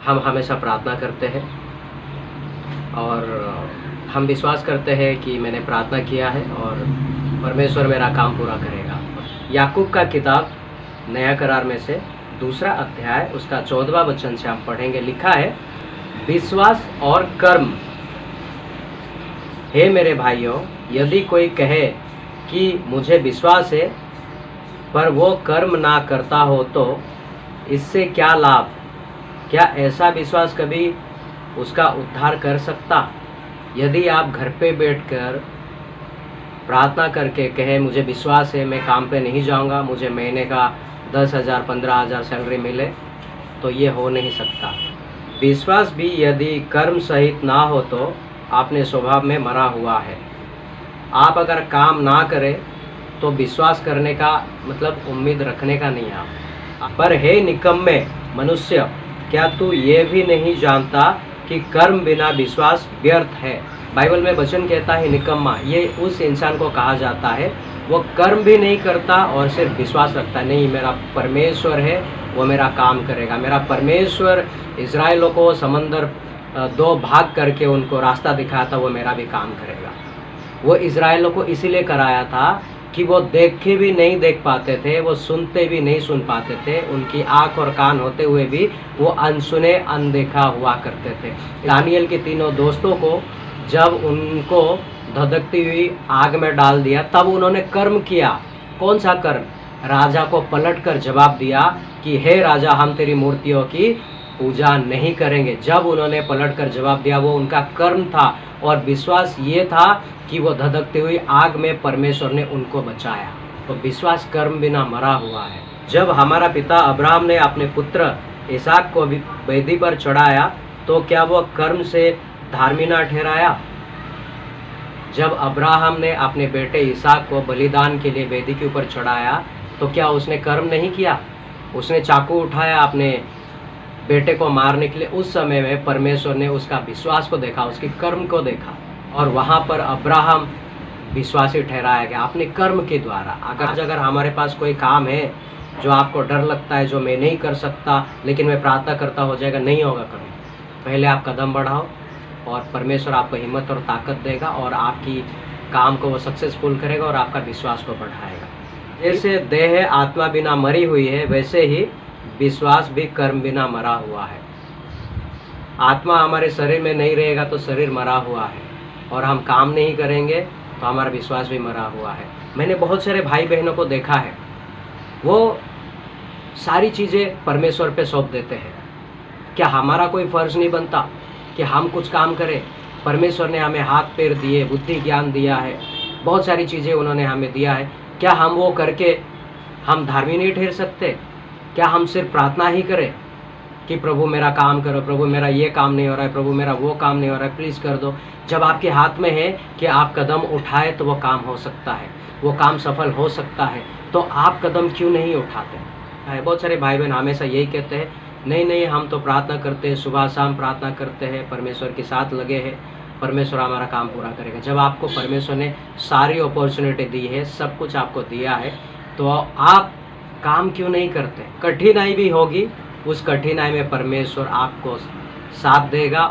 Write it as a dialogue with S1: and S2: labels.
S1: हम हमेशा प्रार्थना करते हैं और हम विश्वास करते हैं कि मैंने प्रार्थना किया है और परमेश्वर मेरा काम पूरा करेगा। याकूब का किताब नया करार में से दूसरा अध्याय उसका 14वां वचन से हम पढ़ेंगे। लिखा है, विश्वास और कर्म। हे मेरे भाइयों, यदि कोई कहे कि मुझे विश्वास है पर वो कर्म ना करता हो तो इससे क्या लाभ? क्या ऐसा विश्वास कभी उसका उद्धार कर सकता? यदि आप घर पे बैठकर प्रार्थना करके कहे मुझे विश्वास है, मैं काम पे नहीं जाऊंगा, मुझे महीने का 10,000 15,000 सैलरी मिले, तो ये हो नहीं सकता। विश्वास भी यदि कर्म सहित ना हो तो आपने स्वभाव में मरा हुआ है। आप अगर काम ना करें तो विश्वास करने का मतलब उम्मीद रखने का नहीं आप। पर हे निकम्मे मनुष्य, क्या तू ये भी नहीं जानता कि कर्म बिना विश्वास व्यर्थ है? बाइबल में वचन कहता है निकम्मा, ये उस इंसान को कहा जाता है वो कर्म भी नहीं करता और सिर्फ विश्वास रखता है, नहीं मेरा परमेश्वर है वो मेरा काम करेगा। मेरा परमेश्वर इजराइलों को समंदर 2 भाग करके उनको रास्ता दिखाया था, वो मेरा भी काम करेगा। वो इजराइलों को इसीलिए कराया था कि वो देख के भी नहीं देख पाते थे, वो सुनते भी नहीं सुन पाते थे, उनकी आँख और कान होते हुए भी वो अनसुने अनदेखा हुआ करते थे। दानियल के तीनों दोस्तों को जब उनको धधकती हुई आग में डाल दिया तब उन्होंने कर्म किया। कौन सा कर्म? राजा को पलटकर जवाब दिया कि हे राजा, हम तेरी मूर्तियों की पूजा नहीं करेंगे। जब उन्होंने पलटकर जवाब दिया वो उनका कर्म था और विश्वास ये था कि वो धधकती हुई आग में परमेश्वर ने उनको बचाया। तो विश्वास कर्म बिना मरा हुआ है। जब हमारा पिता अब्राहम ने अपने पुत्र इसहाक को वेदी पर चढ़ाया तो क्या वो कर्म से धार्मिक ठहराया? जब अब्राहम ने अपने बेटे इसहाक को बलिदान के लिए वेदी के ऊपर चढ़ाया तो क्या उसने कर्म नहीं किया? उसने चाकू उठाया अपने बेटे को मारने के लिए। उस समय में परमेश्वर ने उसका विश्वास को देखा, उसकी कर्म को देखा और वहाँ पर अब्राहम विश्वासी ठहराया गया अपने कर्म के द्वारा। अगर हमारे पास कोई काम है जो आपको डर लगता है, जो मैं नहीं कर सकता लेकिन मैं प्रार्थना करता हो जाएगा, नहीं होगा कभी। पहले आप कदम बढ़ाओ और परमेश्वर आपको हिम्मत और ताकत देगा और आपकी काम को वो सक्सेसफुल करेगा और आपका विश्वास को बढ़ाएगा। जैसे देह आत्मा बिना मरी हुई है वैसे ही विश्वास भी कर्म बिना मरा हुआ है। आत्मा हमारे शरीर में नहीं रहेगा तो शरीर मरा हुआ है और हम काम नहीं करेंगे तो हमारा विश्वास भी मरा हुआ है। मैंने बहुत सारे भाई बहनों को देखा है, वो सारी चीज़ें परमेश्वर पे सौंप देते हैं। क्या हमारा कोई फ़र्ज़ नहीं बनता कि हम कुछ काम करें? परमेश्वर ने हमें हाथ पैर दिए, बुद्धि ज्ञान दिया है, बहुत सारी चीज़ें उन्होंने हमें दिया है। क्या हम वो करके हम धार्मिक नहीं ठहर सकते? क्या हम सिर्फ प्रार्थना ही करें कि प्रभु मेरा काम करो, प्रभु मेरा ये काम नहीं हो रहा है, प्रभु मेरा वो काम नहीं हो रहा है, प्लीज़ कर दो? जब आपके हाथ में है कि आप कदम उठाए तो वो काम हो सकता है, वो काम सफल हो सकता है, तो आप कदम क्यों नहीं उठाते? बहुत सारे भाई बहन हमेशा यही कहते हैं, नहीं नहीं हम तो प्रार्थना करते हैं, सुबह शाम प्रार्थना करते हैं, परमेश्वर के साथ लगे हैं, परमेश्वर हमारा काम पूरा करेगा। जब आपको परमेश्वर ने सारी अपॉर्चुनिटी दी है, सब कुछ आपको दिया है, तो आप काम क्यों नहीं करते? कठिनाई भी होगी, उस कठिनाई में परमेश्वर आपको साथ देगा।